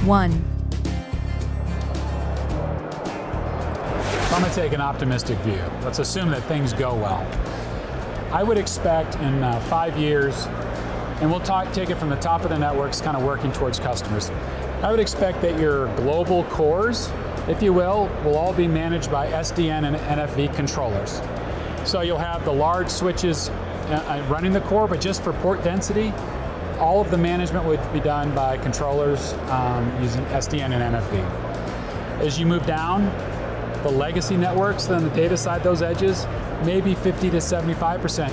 1. I'm going to take an optimistic view. Let's assume that things go well. I would expect in 5 years, and we'll take it from the top of the networks, kind of working towards customers. I would expect that your global cores, if you will all be managed by SDN and NFV controllers. So you'll have the large switches running the core, but just for port density, all of the management would be done by controllers using SDN and NFV. As you move down, the legacy networks on the data side, those edges, maybe 50 to 75%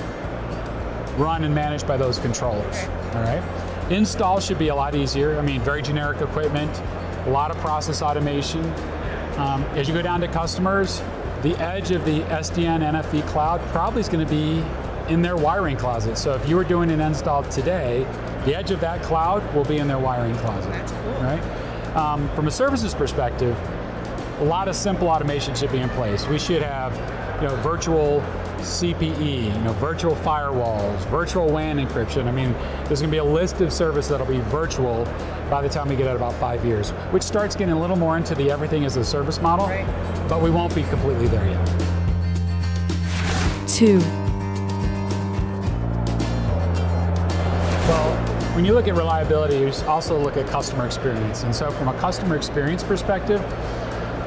run and managed by those controllers, all right? Install should be a lot easier. I mean, very generic equipment, a lot of process automation. As you go down to customers, the edge of the SDN NFV cloud probably is going to be in their wiring closet. So if you were doing an install today, the edge of that cloud will be in their wiring closet. That's cool. Right? From a services perspective, a lot of simple automation should be in place. We should have, virtual CPE, virtual firewalls, virtual WAN encryption. I mean, there's going to be a list of services that'll be virtual by the time we get at about 5 years, which starts getting a little more into the everything as a service model, right, but we won't be completely there yet. 2. Well, when you look at reliability, you also look at customer experience. And so from a customer experience perspective,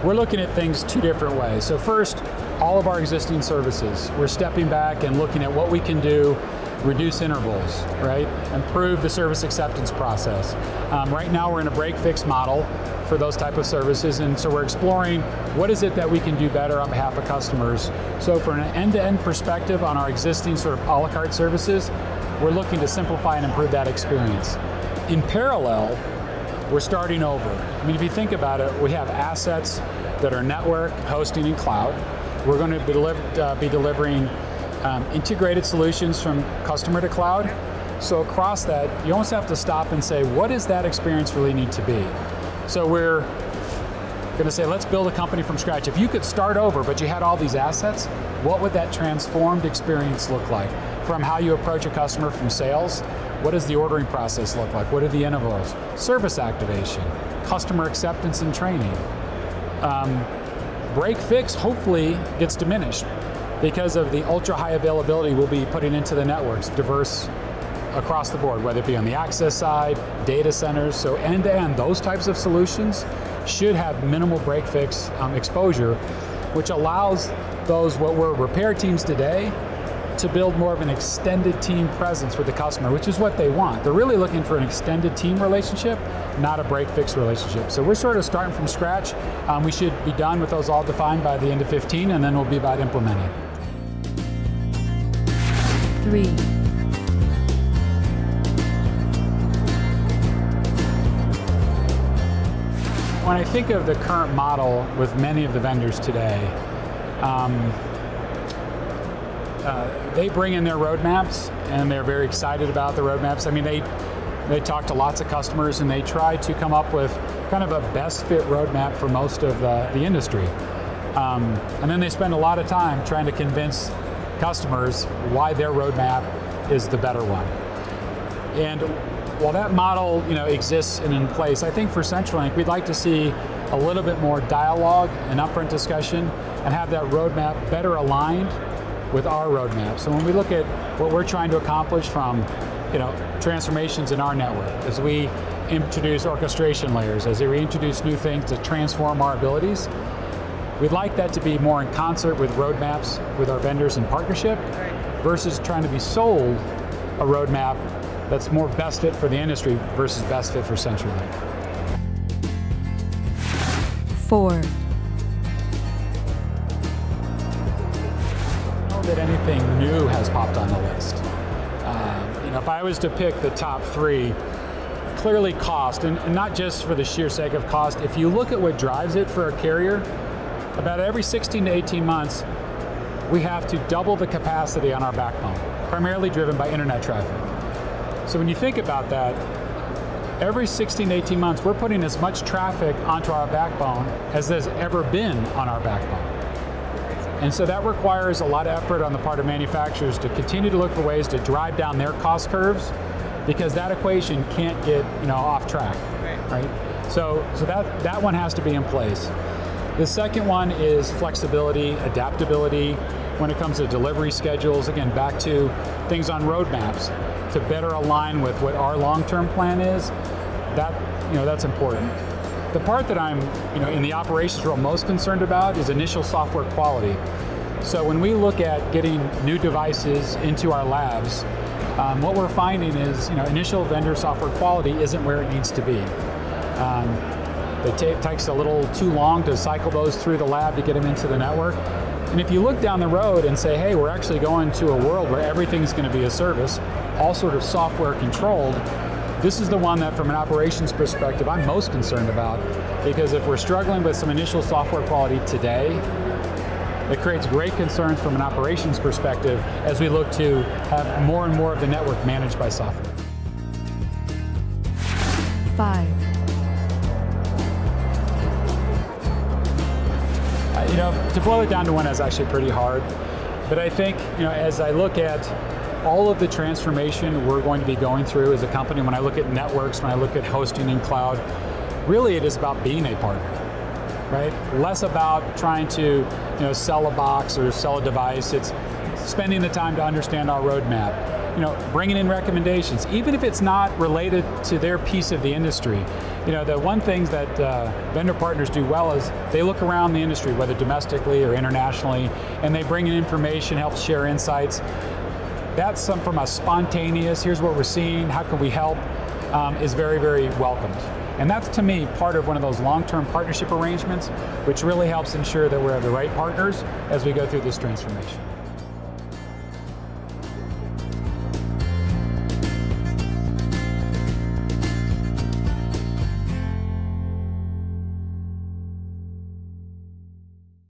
we're looking at things 2 different ways. So first, all of our existing services, we're stepping back and looking at what we can do, reduce intervals, right? Improve the service acceptance process. Right now we're in a break-fix model for those type of services, and so we're exploring what is it that we can do better on behalf of customers. So from an end-to-end perspective on our existing sort of a la carte services, we're looking to simplify and improve that experience. In parallel, we're starting over. I mean, if you think about it, we have assets that are network, hosting, and cloud. We're going to be delivering integrated solutions from customer to cloud. So across that, you almost have to stop and say, what does that experience really need to be? So we're going to say, let's build a company from scratch. If you could start over, but you had all these assets, what would that transformed experience look like? From how you approach a customer from sales, what does the ordering process look like? What are the intervals? Service activation, customer acceptance and training. Break fix hopefully gets diminished because of the ultra high availability we'll be putting into the networks, diverse across the board, whether it be on the access side, data centers. So end to end, those types of solutions should have minimal break fix exposure, which allows those what were repair teams today to build more of an extended team presence with the customer, which is what they want. They're really looking for an extended team relationship, not a break-fix relationship. So we're sort of starting from scratch. We should be done with those all defined by the end of 15, and then we'll be about implementing. 3. When I think of the current model with many of the vendors today, they bring in their roadmaps, and they're very excited about the roadmaps. I mean, they talk to lots of customers, and they try to come up with kind of a best fit roadmap for most of the industry. And then they spend a lot of time trying to convince customers why their roadmap is the better one. And while that model exists and in place, I think for CenturyLink, we'd like to see a little bit more dialogue and upfront discussion and have that roadmap better aligned with our roadmap. So when we look at what we're trying to accomplish from transformations in our network, as we introduce orchestration layers, as we introduce new things to transform our abilities, we'd like that to be more in concert with roadmaps with our vendors in partnership versus trying to be sold a roadmap that's more best fit for the industry versus best fit for CenturyLink. 4. That anything new has popped on the list. If I was to pick the top 3, clearly cost, and not just for the sheer sake of cost. If you look at what drives it for a carrier, about every 16 to 18 months, we have to double the capacity on our backbone, primarily driven by internet traffic. So when you think about that, every 16 to 18 months, we're putting as much traffic onto our backbone as there's ever been on our backbone. And so that requires a lot of effort on the part of manufacturers to continue to look for ways to drive down their cost curves, because that equation can't get off track, right? So that one has to be in place. The second one is flexibility, adaptability when it comes to delivery schedules. Again, back to things on roadmaps to better align with what our long-term plan is. That's important. The part that I'm, in the operations role most concerned about is initial software quality. So when we look at getting new devices into our labs, what we're finding is, initial vendor software quality isn't where it needs to be. It takes a little too long to cycle those through the lab to get them into the network. And if you look down the road and say, hey, we're actually going to a world where everything's going to be a service, all sort of software controlled, this is the one that from an operations perspective I'm most concerned about, because if we're struggling with some initial software quality today, it creates great concerns from an operations perspective as we look to have more and more of the network managed by software. 5. To boil it down to one is actually pretty hard, but I think, as I look at all of the transformation we're going to be going through as a company, when I look at networks, when I look at hosting in cloud, really it is about being a partner, right? Less about trying to, sell a box or sell a device. It's spending the time to understand our roadmap, bringing in recommendations, even if it's not related to their piece of the industry. The one thing that vendor partners do well is they look around the industry, whether domestically or internationally, and they bring in information, help share insights. That's from a spontaneous, here's what we're seeing, how can we help, is very, very welcomed. And that's, to me, part of one of those long-term partnership arrangements, which really helps ensure that we have the right partners as we go through this transformation.